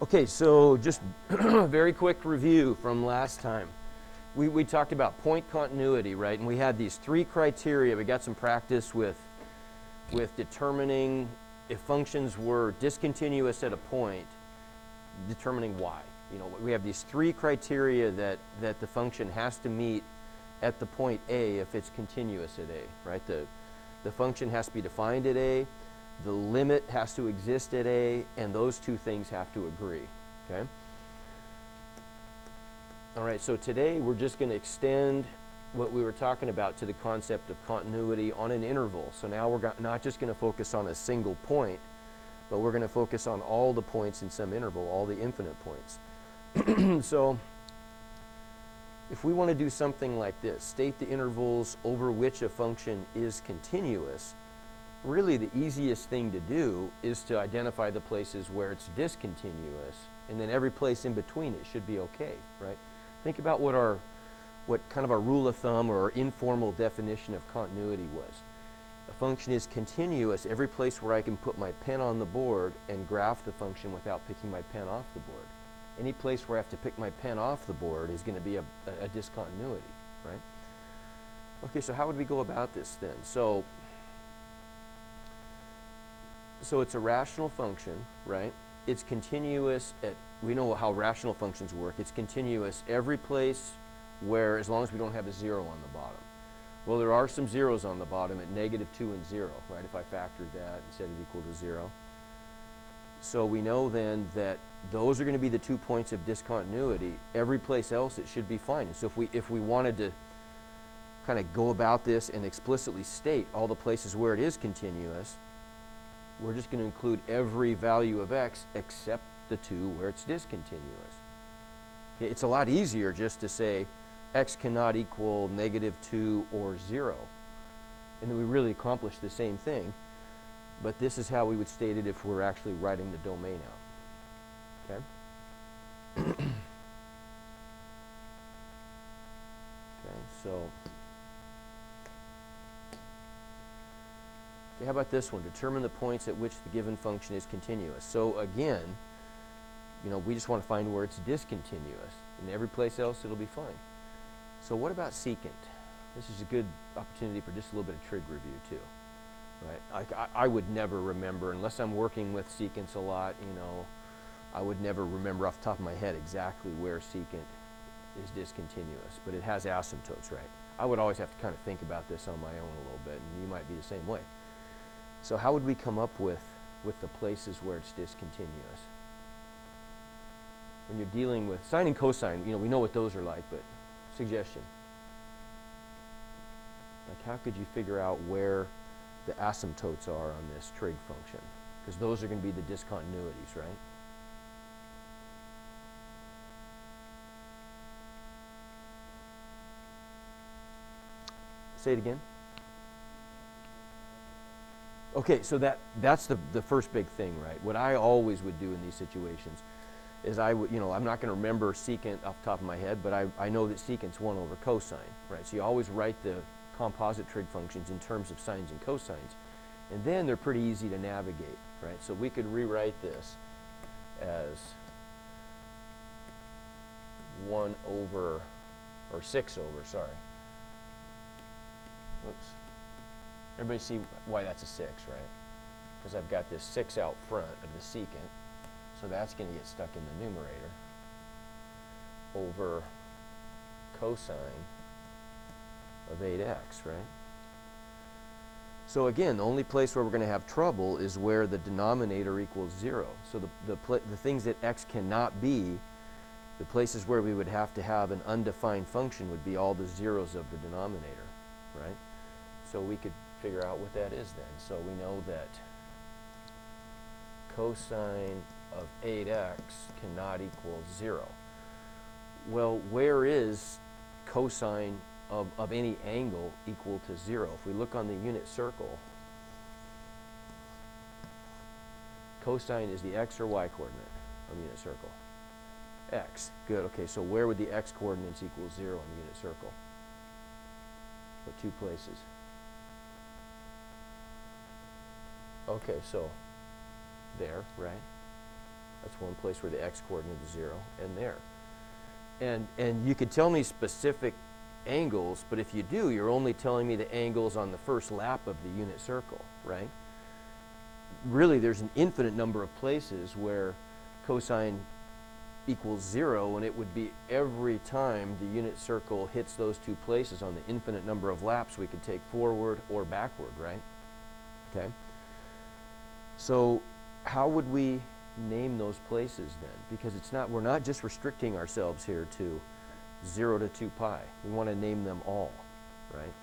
Okay, so just a very quick review from last time. We talked about point continuity, right? And we had these three criteria. We got some practice with determining if functions were discontinuous at a point, determining why. You know, we have these three criteria that the function has to meet at the point A if it's continuous at A, right? The function has to be defined at A, the limit has to exist at A, and those two things have to agree, okay? All right, so today we're just going to extend what we were talking about to the concept of continuity on an interval. So now we're not just going to focus on a single point, but we're going to focus on all the points in some interval, all the infinite points. So if we want to do something like this, state the intervals over which a function is continuous, really the easiest thing to do is to identify the places where it's discontinuous, and then every place in between it should be okay, right? Think about what kind of our rule of thumb or our informal definition of continuity was. A function is continuous every place where I can put my pen on the board and graph the function without picking my pen off the board. Any place where I have to pick my pen off the board is going to be a discontinuity, right? Okay, so how would we go about this then? So it's a rational function, right? It's continuous at, we know how rational functions work. It's continuous every place where, as long as we don't have a zero on the bottom. Well, there are some zeros on the bottom at -2 and 0, right? If I factored that and set it equal to 0. So we know then that those are going to be the 2 points of discontinuity. Every place else it should be fine. And so if we wanted to kind of go about this and explicitly state all the places where it is continuous, we're just going to include every value of x except the 2 where it's discontinuous. Okay, it's a lot easier just to say x cannot equal -2 or 0. And then we really accomplish the same thing. But this is how we would state it if we're actually writing the domain out. Okay? Okay, so how about this one? Determine the points at which the given function is continuous. So again, you know, we just want to find where it's discontinuous. In every place else, it'll be fine. So what about secant? This is a good opportunity for just a little bit of trig review too, right? I would never remember, unless I'm working with secants a lot, you know, I would never remember off the top of my head exactly where secant is discontinuous, but it has asymptotes, right? I would always have to kind of think about this on my own a little bit, and you might be the same way. So how would we come up with the places where it's discontinuous? When you're dealing with sine and cosine, you know, we know what those are like, but suggestion. Like, how could you figure out where the asymptotes are on this trig function? Because those are going to be the discontinuities, right? Say it again. Okay, so that's the first big thing, right? What I always would do in these situations is I would, you know, I'm not going to remember secant off the top of my head, but I know that secant's 1 over cosine, right? So you always write the composite trig functions in terms of sines and cosines, and then they're pretty easy to navigate, right? So we could rewrite this as 1 over, or 6 over, sorry. Whoops. Everybody see why that's a 6, right? Because I've got this 6 out front of the secant, so that's going to get stuck in the numerator over cosine of 8x, right? So again, the only place where we're going to have trouble is where the denominator equals 0. So the things that x cannot be, the places where we would have to have an undefined function would be all the zeros of the denominator, right? So we could figure out what that is then. So we know that cosine of 8x cannot equal 0. Well, where is cosine of any angle equal to 0? If we look on the unit circle, cosine is the x or y coordinate of the unit circle? X. Good. Okay, so where would the x coordinates equal 0 on the unit circle? What 2 places? Okay, so there, right? That's one place where the x coordinate is 0, and there. And you could tell me specific angles, but if you do, you're only telling me the angles on the first lap of the unit circle, right? Really, there's an infinite number of places where cosine equals 0, and it would be every time the unit circle hits those two places on the infinite number of laps we could take forward or backward, right? Okay. So how would we name those places then? Because we're not just restricting ourselves here to 0 to 2 pi. We want to name them all, right?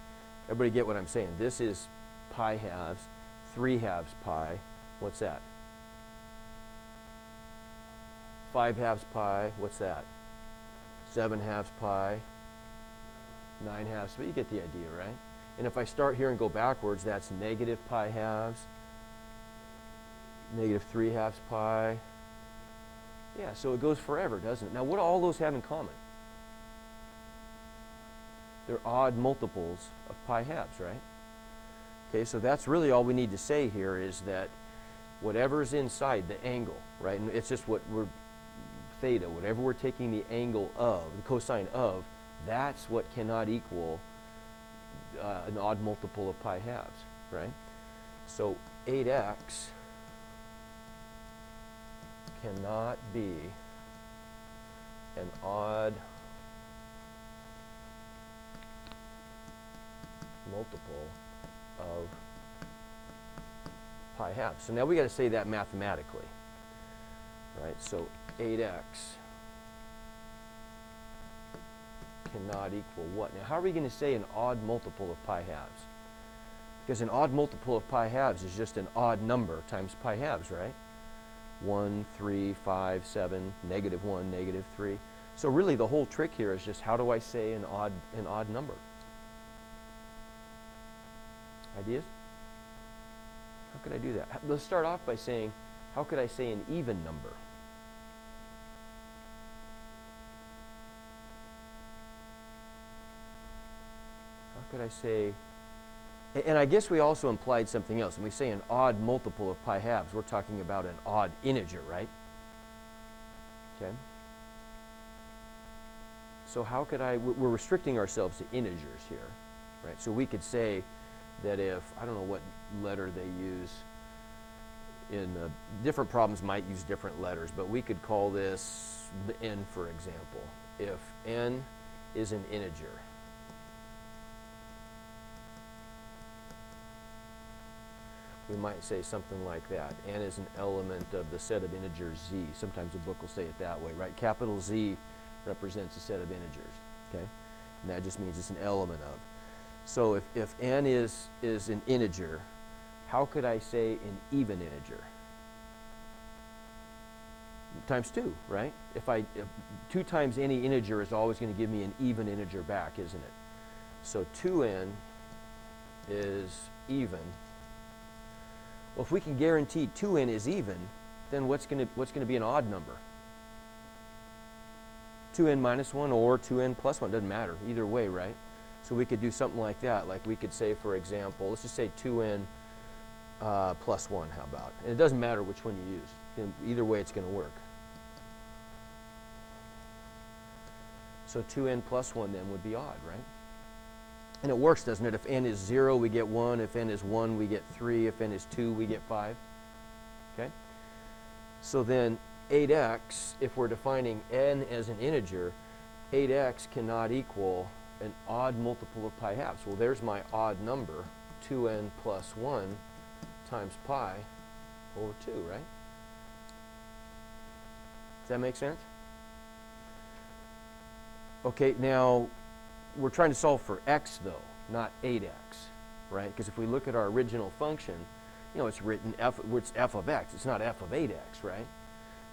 Everybody get what I'm saying? This is pi halves, 3 halves pi. What's that? 5 halves pi. What's that? 7 halves pi. 9 halves. But you get the idea, right? And if I start here and go backwards, that's negative pi halves, negative 3 halves pi. Yeah, so it goes forever, doesn't it? Now, what do all those have in common? They're odd multiples of pi halves, right? Okay, so that's really all we need to say here is that whatever's inside the angle, right? And it's just what we're theta, whatever we're taking the angle of, the cosine of, that's what cannot equal an odd multiple of pi halves, right? So 8x cannot be an odd multiple of pi halves. So now we got to say that mathematically, right? So 8x cannot equal what? Now, how are we going to say an odd multiple of pi halves? Because an odd multiple of pi halves is just an odd number times pi halves, right? 1, 3, 5, 7, negative 1, negative 3. So really the whole trick here is just how do I say an odd number? Ideas? How could I do that? Let's start off by saying, how could I say an even number? How could I say, and I guess we also implied something else. When we say an odd multiple of pi halves, we're talking about an odd integer, right? Okay. So how could we're restricting ourselves to integers here, right? So we could say that if, I don't know what letter they use in different problems might use different letters, but we could call this the n, for example. If n is an integer, we might say something like that. N is an element of the set of integers z. Sometimes a book will say it that way, right? Capital Z represents a set of integers, okay? And that just means it's an element of. So if n is an integer, how could I say an even integer? Times 2, right? If 2 times any integer is always going to give me an even integer back, isn't it? So 2n is even. Well, if we can guarantee 2n is even, then what's going to be an odd number? 2n minus 1 or 2n plus 1, doesn't matter, either way, right? So we could do something like that. Like we could say, for example, let's just say 2n plus 1, how about? And it doesn't matter which one you use. Either way, it's going to work. So 2n plus 1 then would be odd, right? And it works, doesn't it? If n is 0, we get 1. If n is 1, we get 3. If n is 2, we get 5. Okay? So then 8x, if we're defining n as an integer, 8x cannot equal an odd multiple of pi halves. Well, there's my odd number, 2n plus 1 times pi over 2, right? Does that make sense? Okay, now we're trying to solve for x, though, not 8x, right? Because if we look at our original function, you know, it's written it's f of x. It's not f of 8x, right?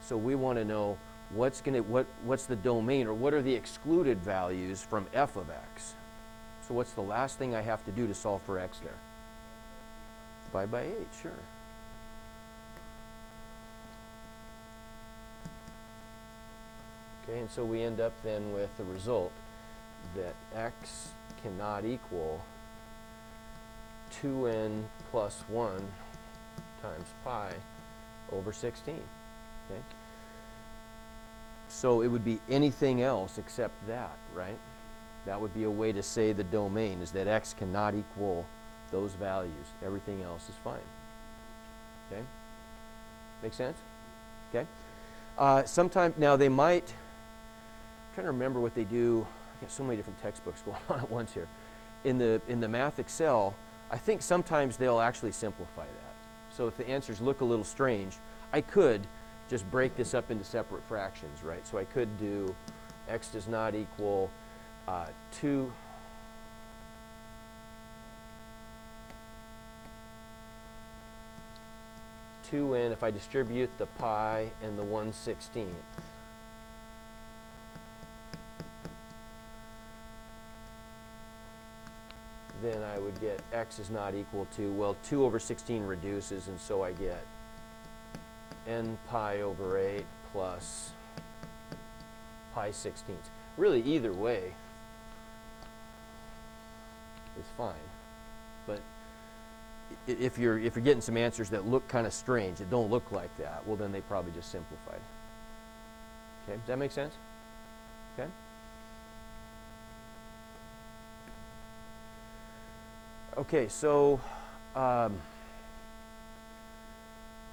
So we want to know what's the domain, or what are the excluded values from f of x. So what's the last thing I have to do to solve for x there? Divide by 8, sure. Okay, and so we end up then with the result that x cannot equal 2n plus 1 times pi over 16. Okay? So it would be anything else except that, right? That would be a way to say the domain is that x cannot equal those values. Everything else is fine. Okay? Make sense? Okay? Sometimes, now they might, I'm trying to remember what they do. I got so many different textbooks going on at once here. In the Math Excel, I think sometimes they'll actually simplify that. So if the answers look a little strange, I could just break this up into separate fractions, right? So I could do x does not equal 2. N, if I distribute the pi and the 1/16th. Then I would get x is not equal to, well, 2 over 16 reduces, and so I get n pi over 8 plus pi 16ths. Really, either way is fine. But if you're getting some answers that look kind of strange, that don't look like that, well, then they probably just simplified. Okay, does that make sense? Okay. Okay, so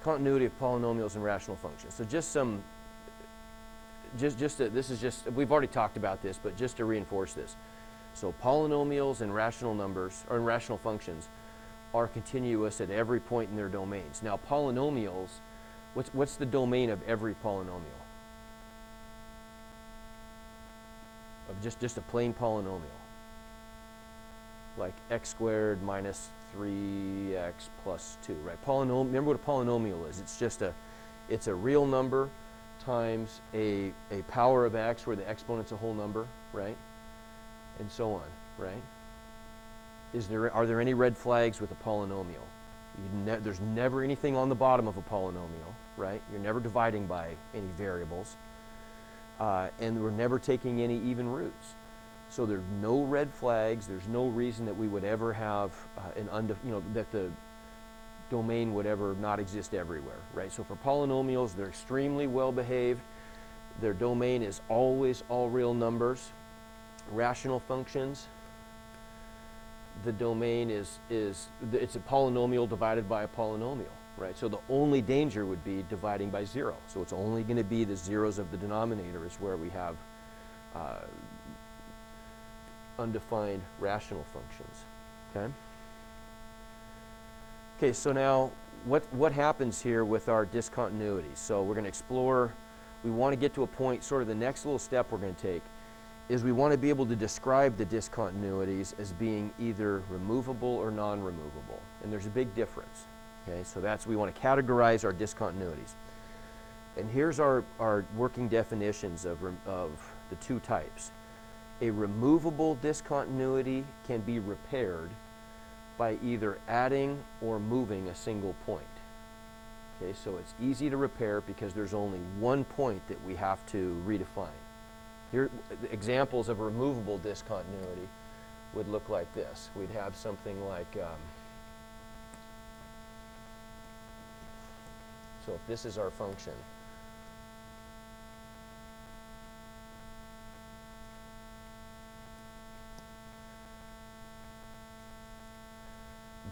continuity of polynomials and rational functions. So just some, this is just, we've already talked about this, but just to reinforce this. So polynomials and rational numbers, or rational functions, are continuous at every point in their domains. Now polynomials, what's the domain of every polynomial? Of just a plain polynomial. Like x squared minus 3x plus 2, right? Remember what a polynomial is. It's just it's a real number times a power of x where the exponent's a whole number, right? And so on, right? Are there any red flags with a polynomial? There's never anything on the bottom of a polynomial, right? You're never dividing by any variables. And we're never taking any even roots. So there's no red flags. There's no reason that we would ever have that the domain would ever not exist everywhere, right? So for polynomials, they're extremely well behaved. Their domain is always all real numbers. Rational functions, the domain it's a polynomial divided by a polynomial, right? So the only danger would be dividing by 0. So it's only going to be the zeros of the denominator is where we have undefined rational functions, okay? Okay, so now what happens here with our discontinuity? So we're going to explore, we want to get to a point, sort of the next little step we're going to take is we want to be able to describe the discontinuities as being either removable or non-removable. And there's a big difference, okay? So we want to categorize our discontinuities. And here's our working definitions of the two types. A removable discontinuity can be repaired by either adding or moving a single point. Okay, so it's easy to repair because there's only one point that we have to redefine. Here, examples of removable discontinuity would look like this. We'd have something like, so if this is our function,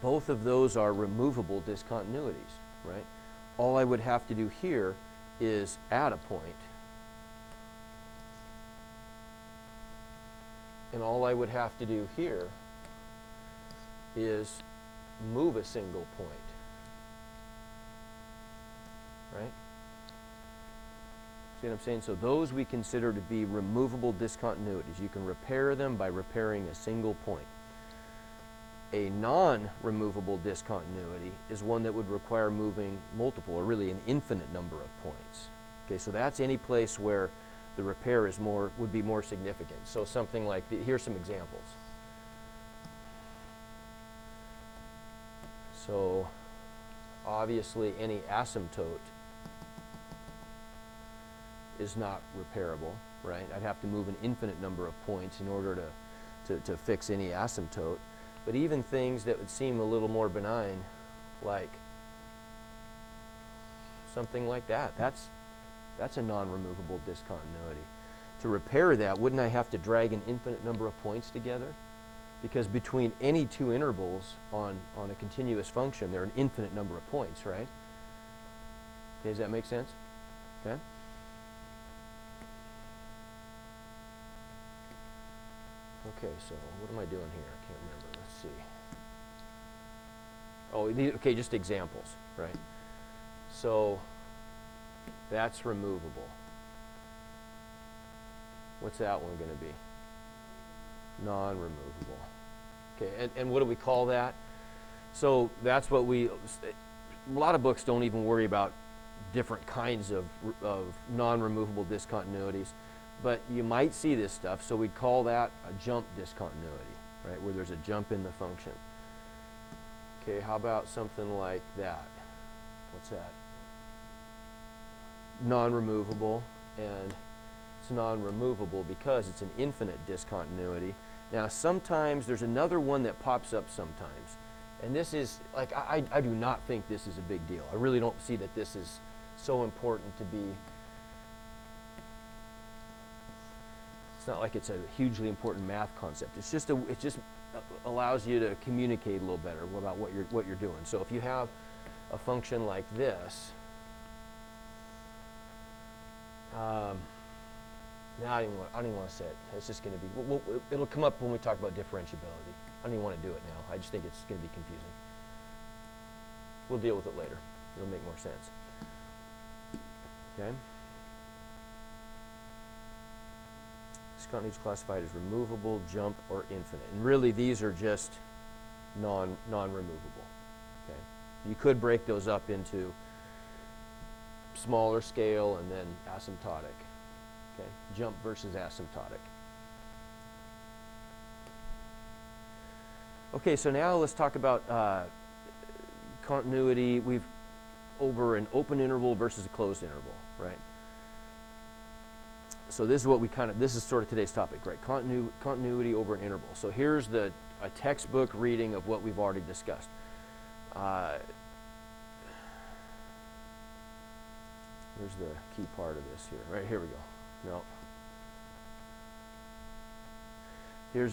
both of those are removable discontinuities, right? All I would have to do here is add a point. And all I would have to do here is move a single point, right? See what I'm saying? So those we consider to be removable discontinuities. You can repair them by repairing a single point. A non-removable discontinuity is one that would require moving multiple, or really an infinite number of points. Okay, so that's any place where the repair would be more significant. So something like, here's some examples. So obviously any asymptote is not repairable, right? I'd have to move an infinite number of points in order to fix any asymptote. But even things that would seem a little more benign, like something like that, That's a non-removable discontinuity. To repair that, wouldn't I have to drag an infinite number of points together? Because between any two intervals on a continuous function, there are an infinite number of points, right? Okay, does that make sense? Okay. Okay, so what am I doing here? I can't remember. Let's see. Oh, okay, just examples, right? So that's removable. What's that one going to be? Non-removable. Okay, and what do we call that? So that's what a lot of books don't even worry about different kinds of non-removable discontinuities, but you might see this stuff, so we'd call that a jump discontinuity, right, where there's a jump in the function. Okay, how about something like that? What's that? Non-removable, and it's non-removable because it's an infinite discontinuity. Now, sometimes there's another one that pops up sometimes, and this is, like, I do not think this is a big deal. I really don't see that this is so important to be, it's not like it's a hugely important math concept. It's just it just allows you to communicate a little better about what you're doing. So if you have a function like this, now I don't even want to say it. It's just going to be, it'll come up when we talk about differentiability. I don't even want to do it now. I just think it's going to be confusing. We'll deal with it later. It'll make more sense. Okay? Discontinuity is classified as removable, jump, or infinite. And really, these are just non-removable. Okay? You could break those up into smaller scale and then asymptotic. Okay? Jump versus asymptotic. Okay, so now let's talk about continuity. We've over an open interval versus a closed interval, right? So this is what this is sort of today's topic, right? Continuity over an interval. So here's a textbook reading of what we've already discussed. Here's the key part of this here. Right, here we go. No.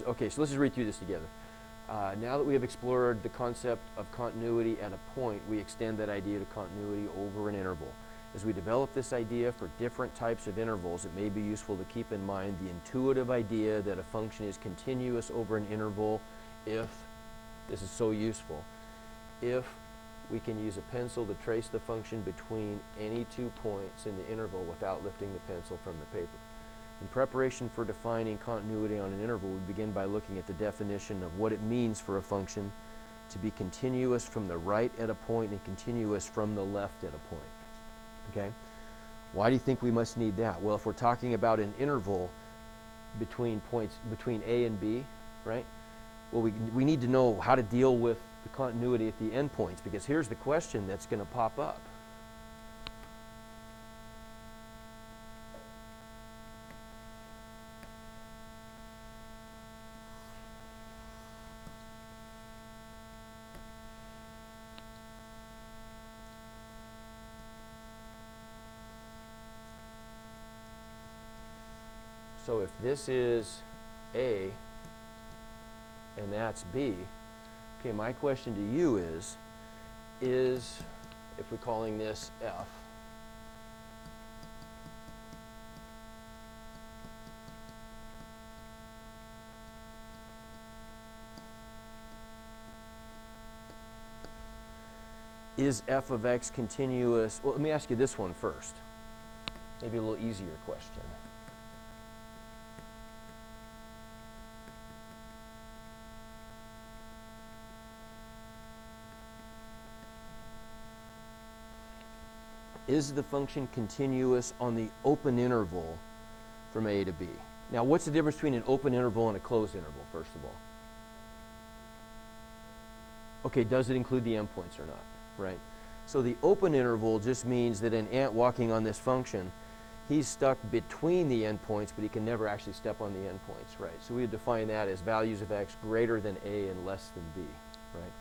Okay, so let's just read through this together. Now that we have explored the concept of continuity at a point, we extend that idea to continuity over an interval. As we develop this idea for different types of intervals, it may be useful to keep in mind the intuitive idea that a function is continuous over an interval if, this is so useful, if we can use a pencil to trace the function between any 2 points in the interval without lifting the pencil from the paper. In preparation for defining continuity on an interval, we begin by looking at the definition of what it means for a function to be continuous from the right at a point and continuous from the left at a point. Okay? Why do you think we must need that? Well, if we're talking about an interval between points, between A and B, right? Well, we need to know how to deal with the continuity at the endpoints, because here's the question that's going to pop up. So if this is A and that's B, okay, my question to you is, if we're calling this F, is f of x continuous? Well, let me ask you this one first. Maybe a little easier question. Is the function continuous on the open interval from A to B? Now, what's the difference between an open interval and a closed interval, first of all? Okay, does it include the endpoints or not, right? So the open interval just means that an ant walking on this function, he's stuck between the endpoints, but he can never actually step on the endpoints, right? So we would define that as values of x greater than A and less than B, right?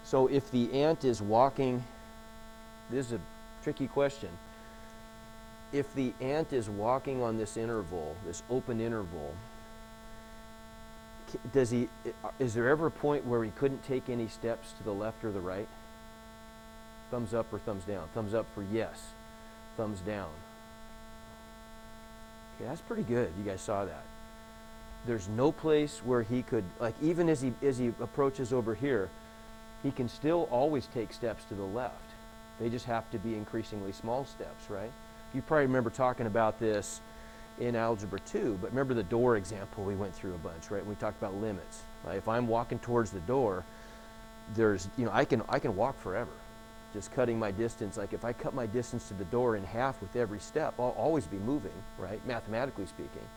So if the ant is walking, this is a tricky question. if the ant is walking on this interval, this open interval, is there ever a point where he couldn't take any steps to the left or the right? Thumbs up or thumbs down? Thumbs up for yes. Thumbs down. Okay, that's pretty good. You guys saw that. There's no place where he could, like, even as he approaches over here, he can still always take steps to the left. They just have to be increasingly small steps, right? You probably remember talking about this in Algebra 2, but remember the door example we went through a bunch, right? We talked about limits. If I'm walking towards the door, there's, I can walk forever, just cutting my distance. Like if I cut my distance to the door in half with every step, I'll always be moving, right? Mathematically speaking,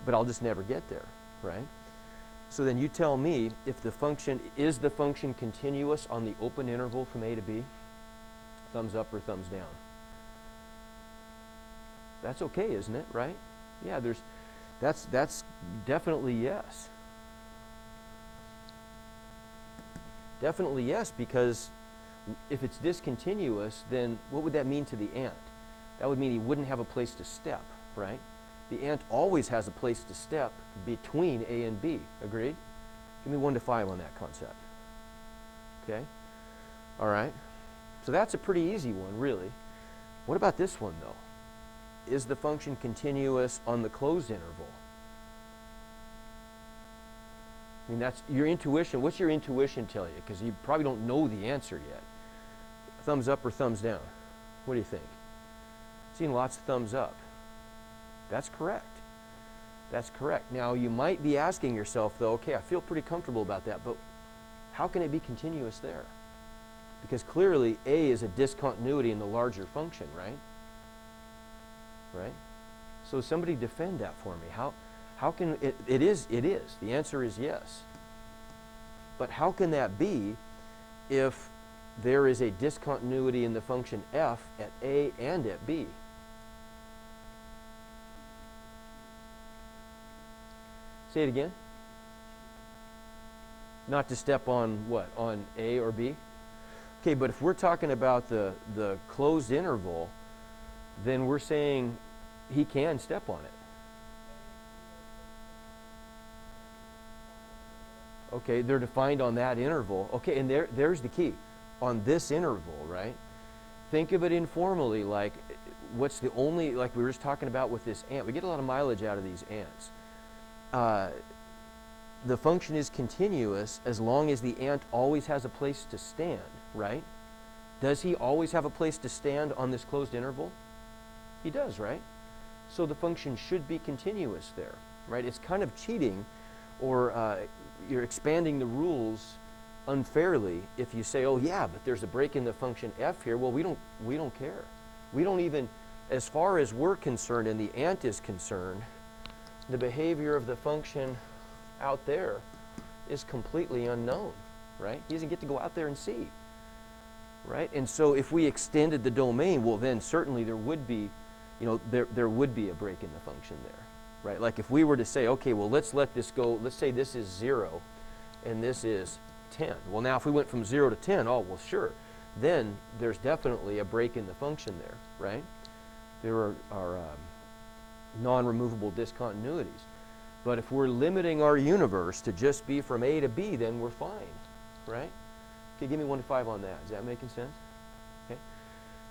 but I'll just never get there, right? So then you tell me if is the function continuous on the open interval from A to B? Thumbs up or thumbs down? That's okay, isn't it, right? Yeah, that's definitely yes. Definitely yes, because if it's discontinuous, then what would that mean to the ant? That would mean he wouldn't have a place to step, right? The ant always has a place to step between A and B. Agreed? Give me 1 to 5 on that concept. Okay? All right. So that's a pretty easy one, really. What about this one, though? Is the function continuous on the closed interval? I mean, that's your intuition. What's your intuition tell you? Because you probably don't know the answer yet. Thumbs up or thumbs down? What do you think? Seen lots of thumbs up. That's correct. That's correct. Now, you might be asking yourself, though, okay, I feel pretty comfortable about that, but how can it be continuous there? Because clearly, A is a discontinuity in the larger function, right? Right? So somebody defend that for me. How can it is. The answer is yes. But how can that be if there is a discontinuity in the function f at A and at B? Say it again. Not to step on what? On A or B? Okay, but if we're talking about the closed interval, then we're saying he can step on it. Okay, they're defined on that interval. Okay, and there's the key. On this interval, right? Think of it informally, like what's the only, like we were just talking about with this ant. We get a lot of mileage out of these ants. The function is continuous as long as the ant always has a place to stand, right? Does he always have a place to stand on this closed interval? He does, right? So the function should be continuous there, right? It's kind of cheating, or you're expanding the rules unfairly if you say, oh yeah, but there's a break in the function f here. Well, we don't care. We don't even, as far as we're concerned and the ant is concerned, the behavior of the function out there is completely unknown, right? He doesn't get to go out there and see, right? And so if we extended the domain, well then certainly there would be, there would be a break in the function there, right? Like if we were to say, okay, well let's let this go, let's say this is 0 and this is 10. Well now if we went from 0 to 10, oh well sure, then there's definitely a break in the function there, right? There are non-removable discontinuities. But if we're limiting our universe to just be from A to B, then we're fine, right? Okay, give me 1 to 5 on that. Is that making sense? Okay.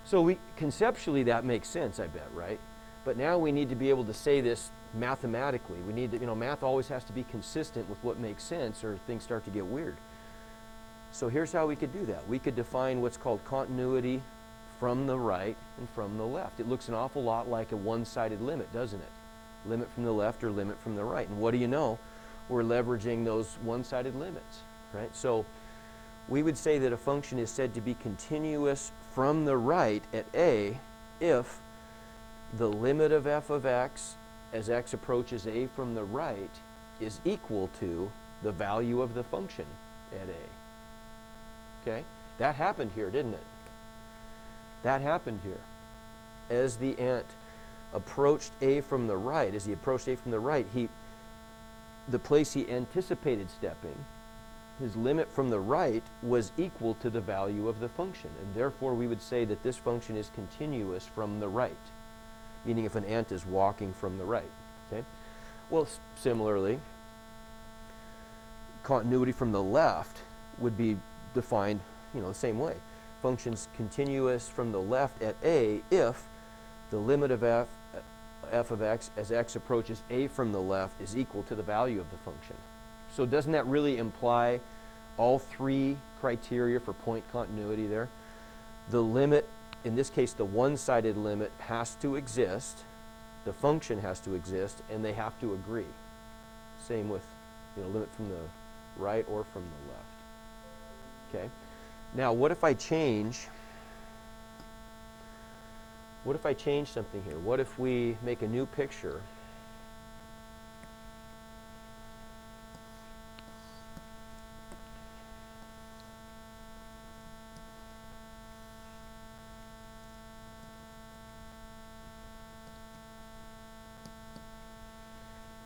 So conceptually that makes sense, I bet, right? But now we need to be able to say this mathematically. We need to, math always has to be consistent with what makes sense or things start to get weird. So here's how we could do that. We could define what's called continuity from the right and from the left. It looks an awful lot like a one-sided limit, doesn't it? Limit from the left or limit from the right. And what do you know? We're leveraging those one-sided limits, right? So we would say that a function is said to be continuous from the right at A if the limit of f of x as x approaches A from the right is equal to the value of the function at A. Okay? That happened here, didn't it? That happened here. As the ant approached A from the right, the place he anticipated stepping, his limit from the right was equal to the value of the function, and therefore we would say that this function is continuous from the right. meaning if an ant is walking from the right. Okay? Well, similarly, continuity from the left would be defined, the same way. Function's continuous from the left at a if the limit of f of x as x approaches a from the left is equal to the value of the function. So doesn't that really imply all three criteria for point continuity there? The limit, in this case the one-sided limit, has to exist, the function has to exist, and they have to agree. Same with limit from the right or from the left. Okay. Now what if I change something here? What if we make a new picture?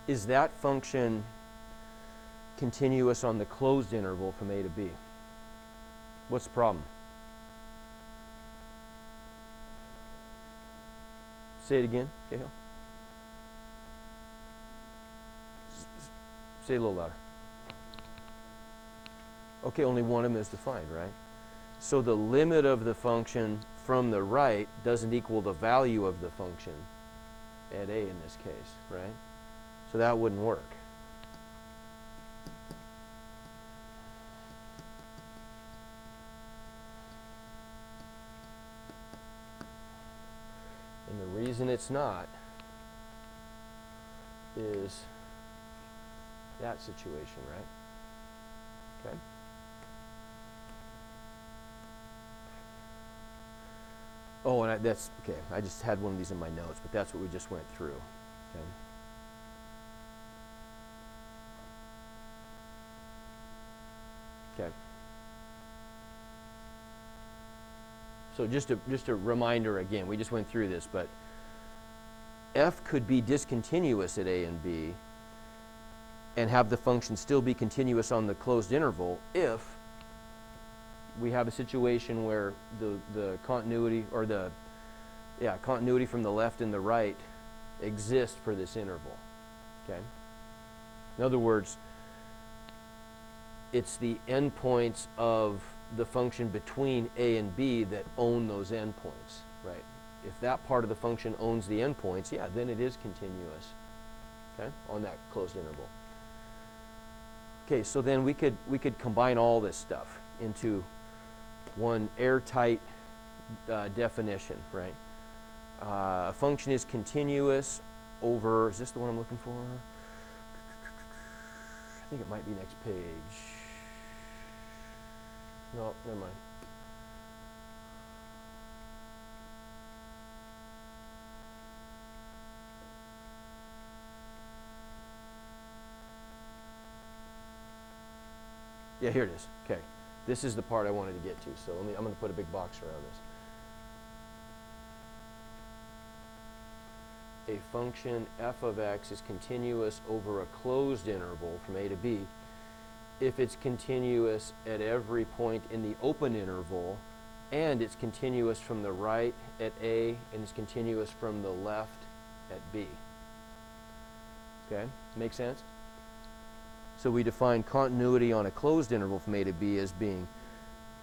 Is that function continuous on the closed interval from a to b? What's the problem? Say it again, Cahill. Say it a little louder. Okay, only one of them is defined, right? So the limit of the function from the right doesn't equal the value of the function at a in this case, right? So that wouldn't work. And the reason it's not is that situation, right? Okay. Oh, and that's okay. I just had one of these in my notes, but that's what we just went through. Okay. Okay. So just a reminder again, we just went through this, but f could be discontinuous at a and b and have the function still be continuous on the closed interval if we have a situation where the continuity or continuity from the left and the right exist for this interval. Okay? In other words, it's the endpoints of the function between a and b that own those endpoints, right? If that part of the function owns the endpoints, yeah, then it is continuous, okay, on that closed interval. Okay, so then we could combine all this stuff into one airtight definition, right? A function is continuous over, is this the one I'm looking for? I think it might be next page. No, never mind. Yeah, here it is. Okay. This is the part I wanted to get to. So I'm going to put a big box around this. A function f of x is continuous over a closed interval from a to b if it's continuous at every point in the open interval and it's continuous from the right at a and it's continuous from the left at b. Okay? Make sense? So we define continuity on a closed interval from a to b as being,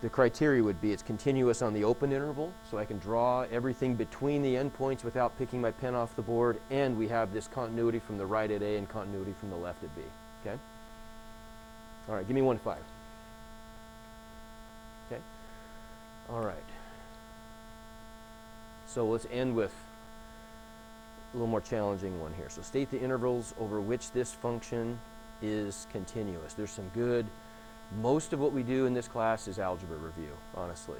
the criteria would be it's continuous on the open interval, so I can draw everything between the endpoints without picking my pen off the board, and we have this continuity from the right at a and continuity from the left at b. Okay? All right, give me 1, 5. Okay? All right. So let's end with a little more challenging one here. So state the intervals over which this function is continuous. There's some good, most of what we do in this class is algebra review, honestly.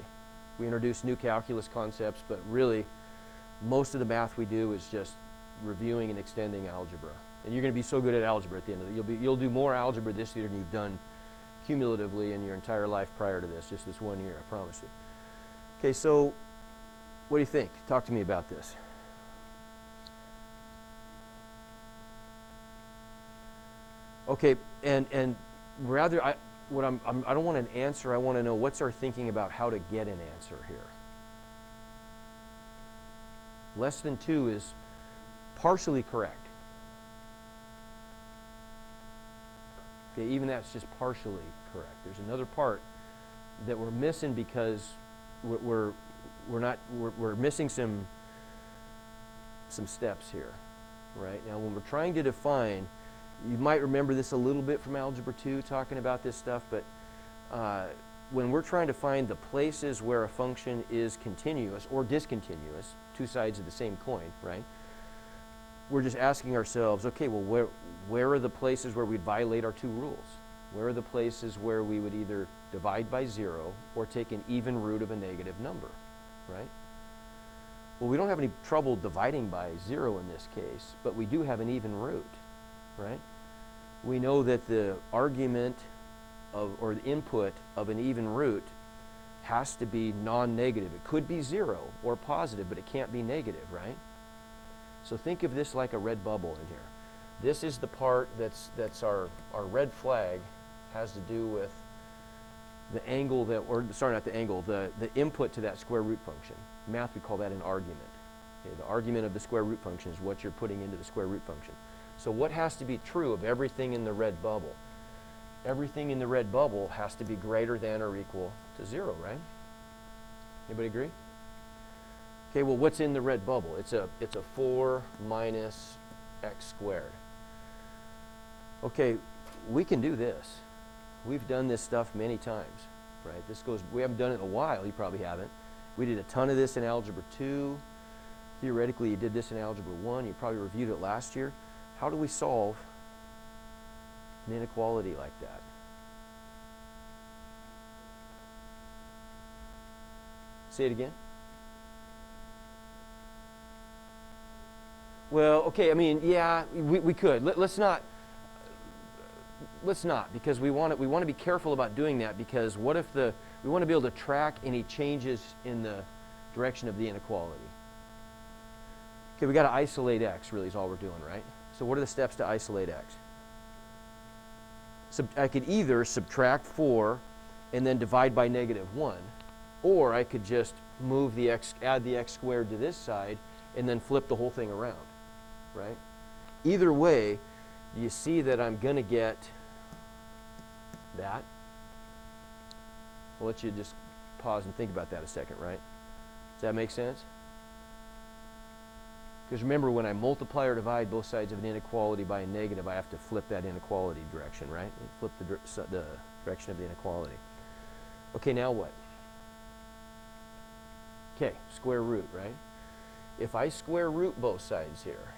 We introduce new calculus concepts, but really most of the math we do is just reviewing and extending algebra. And you're going to be so good at algebra at the end of it. You'll do more algebra this year than you've done cumulatively in your entire life prior to this, just this 1 year, I promise you. Okay, so what do you think? Talk to me about this. Okay, and rather, I don't want an answer. I want to know what's our thinking about how to get an answer here. Less than 2 is partially correct. Okay, even that's just partially correct. There's another part that we're missing because we're missing some steps here, right? Now, when we're trying to define, you might remember this a little bit from Algebra 2, talking about this stuff, but when we're trying to find the places where a function is continuous or discontinuous, two sides of the same coin, right? We're just asking ourselves, okay, well, where are the places where we'd violate our two rules? Where are the places where we would either divide by 0 or take an even root of a negative number, right? Well, we don't have any trouble dividing by 0 in this case, but we do have an even root, right? We know that the argument or the input of an even root has to be non-negative. It could be 0 or positive, but it can't be negative, right? So think of this like a red bubble in here. This is the part that's our red flag, has to do with the angle that, or sorry, not the angle, the input to that square root function. In math, we call that an argument. Okay, the argument of the square root function is what you're putting into the square root function. So what has to be true of everything in the red bubble? Everything in the red bubble has to be greater than or equal to 0, right? Anybody agree? Okay, well, what's in the red bubble? It's a 4 minus x squared. Okay, we can do this. We've done this stuff many times, right? We haven't done it in a while, you probably haven't. We did a ton of this in Algebra 2. Theoretically, you did this in Algebra 1. You probably reviewed it last year. How do we solve an inequality like that? Say it again. Well, okay, I mean, yeah, we could. Let's not, because we want to be careful about doing that, because what if we want to be able to track any changes in the direction of the inequality. Okay, we got to isolate x, really, is all we're doing, right? So what are the steps to isolate x? I could either subtract 4 and then divide by -1, or I could just move the x, add the x squared to this side, and then flip the whole thing around, right? Either way, you see that I'm going to get that. I'll let you just pause and think about that a second, right? Does that make sense? Because remember, when I multiply or divide both sides of an inequality by a negative, I have to flip that inequality direction, right? Flip the direction of the inequality. Okay, now what? Okay, square root, right? If I square root both sides here,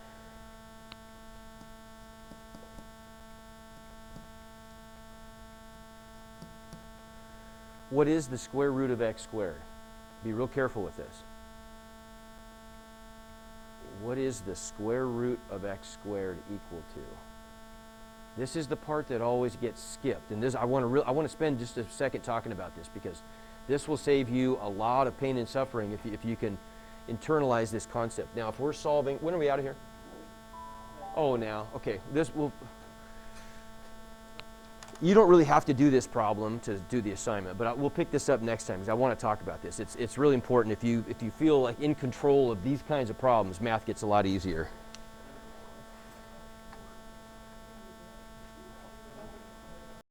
what is the square root of x squared? Be real careful with this. What is the square root of x squared equal to? This is the part that always gets skipped, and this I want to spend just a second talking about this, because this will save you a lot of pain and suffering if you can internalize this concept. Now, if we're solving, when are we out of here? Oh, now, okay. You don't really have to do this problem to do the assignment, but we'll pick this up next time because I want to talk about this. It's really important. If you feel like in control of these kinds of problems, math gets a lot easier.